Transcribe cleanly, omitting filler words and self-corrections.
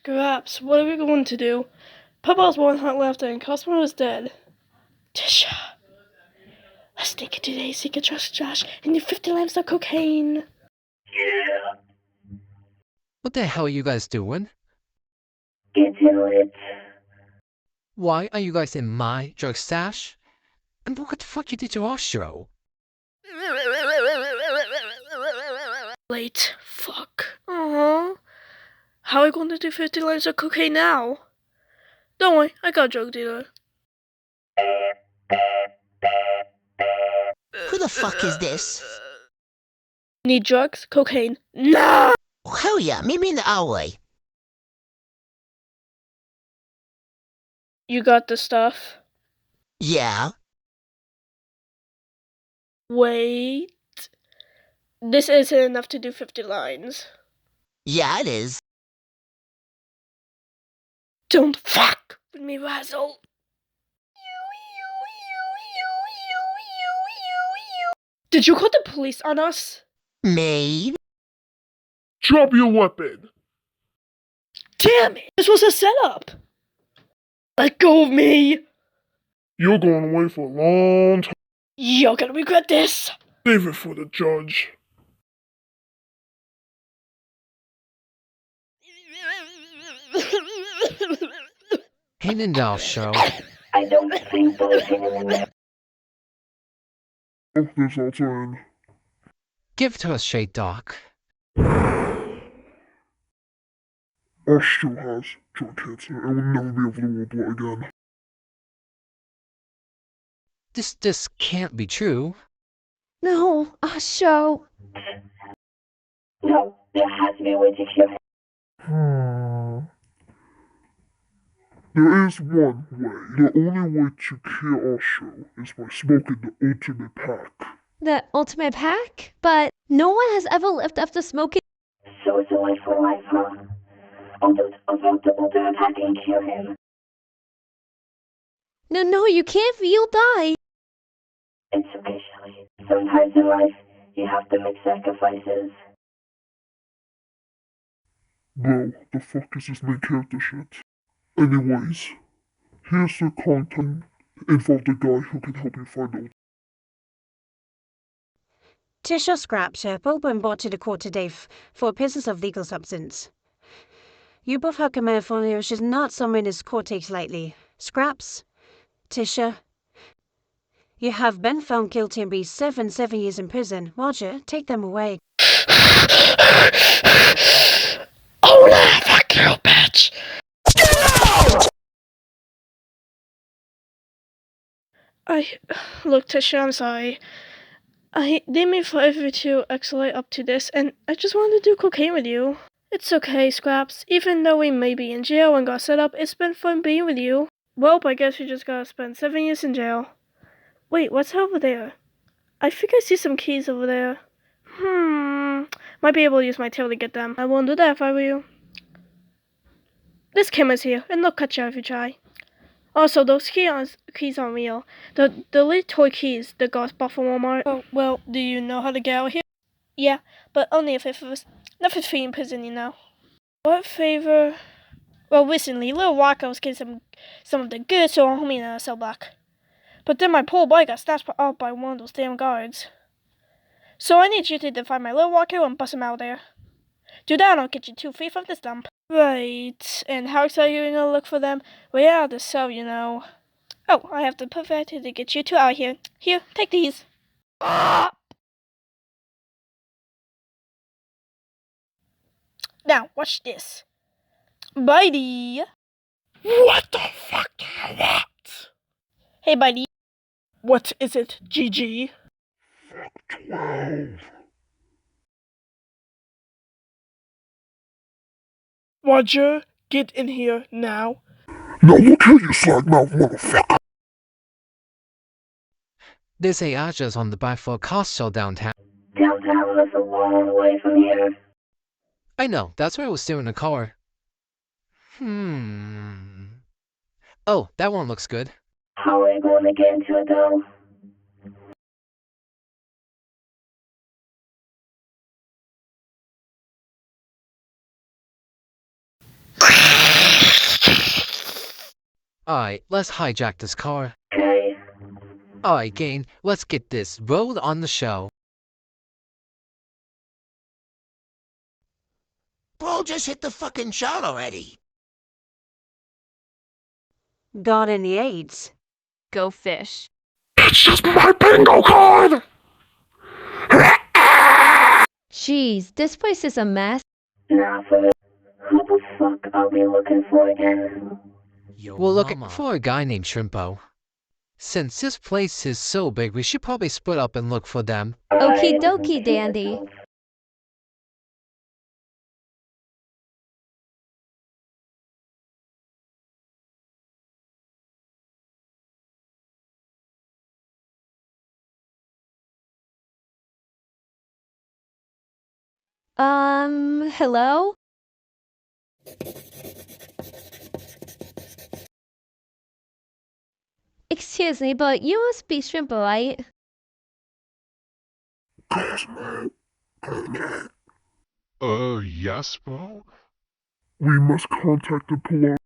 Scraps, what are we going to do? Papa's one heart left and Cosmo is dead. Tisha, let's take it today, secret trust Josh, and do 50 lamps of cocaine. Yeah. What the hell are you guys doing? Get to it. Why are you guys in my drug stash? And what the fuck you did to our show? Late. Fuck. How are we going to do 50 lines of cocaine now? Don't worry, I got a drug dealer. Who the fuck is this? Need drugs? Cocaine? No! Oh, hell yeah, meet me in the alleyway. You got the stuff? Yeah. Wait. This isn't enough to do 50 lines. Yeah, it is. Don't fuck with me, Razzle. Did you call the police on us? Maybe. Drop your weapon! Damn it! This was a setup! Let go of me! You're going away for a long time. You're gonna regret this! Save it for the judge. Heyendal show. I don't think there's anything there. Oh, this all turn. Give it to us, Shade Doc. Ash still has drug cancer and will never be able to roll blood again. This can't be true. No, show. No, there has to be a way to cure him. There is one way. The only way to cure Osho is by smoking the ultimate pack. The ultimate pack? But no one has ever lived after smoking. So it's a life for life, huh? Although the ultimate pack can cure him. No, you can't. You'll die. It's okay, Shelly. Sometimes in life, you have to make sacrifices. Bro, the fuck is this main character shit? Anyways, here's the content. Involve the guy who can help you find out. Tisha Scraps have both been brought to the court today for pieces of legal substance. You both have command for you should not summon this court takes lightly. Scraps, Tisha, you have been found guilty and be 7 years in prison. Roger, take them away. Oh, fuck you, bitch! Look, Tisha, I'm sorry. I didn't mean for everything to escalate up to this, and I just wanted to do cocaine with you. It's okay, Scraps. Even though we may be in jail and got set up, it's been fun being with you. Well, I guess you just gotta spend 7 years in jail. Wait, what's over there? I think I see some keys over there. Might be able to use my tail to get them. I won't do that if I were you. This camera's here, and they'll cut you if you try. Also, those keys aren't real. The little toy keys that got bought from Walmart. Oh, well, do you know how to get out here? Yeah, but only if it was not for free in prison, you know. What favor? Well, recently, Little Walker was getting some of the goods to our homie in a cell block. But then my poor boy got snatched up by one of those damn guards. So I need you to find my Little Walker and bust him out there. Do that and I'll get you 2 free from this dump. Right, and how excited are you gonna look for them? Way out of the cell, you know. Oh, I have the perfect to get you 2 out here. Here, take these. Ah! Now, watch this. Buddy. What the fuck do you want? Hey, buddy. What is it, GG? Fuck 12. Roger, get in here now. No, we'll kill you, slagmouth motherfucker. There's a address on the back for a car show downtown. Downtown is a long way from here. I know, that's where I was steering the car. Oh, that one looks good. How are you going to get into it, though? Alright, let's hijack this car. Okay. Alright, gang, let's get this rolled on the show. Bro, just hit the fucking shot already. Got any AIDS? Go fish. It's just my bingo card! Jeez, this place is a mess. Nah, for real. Who the fuck are we looking for again? We're looking for a guy named Shrimpo. Since this place is so big, we should probably split up and look for them. Okie dokie, Dandy. Hello? Excuse me, but you must be Shrimpo, right? Gasp, Yes, bro? we must contact the police.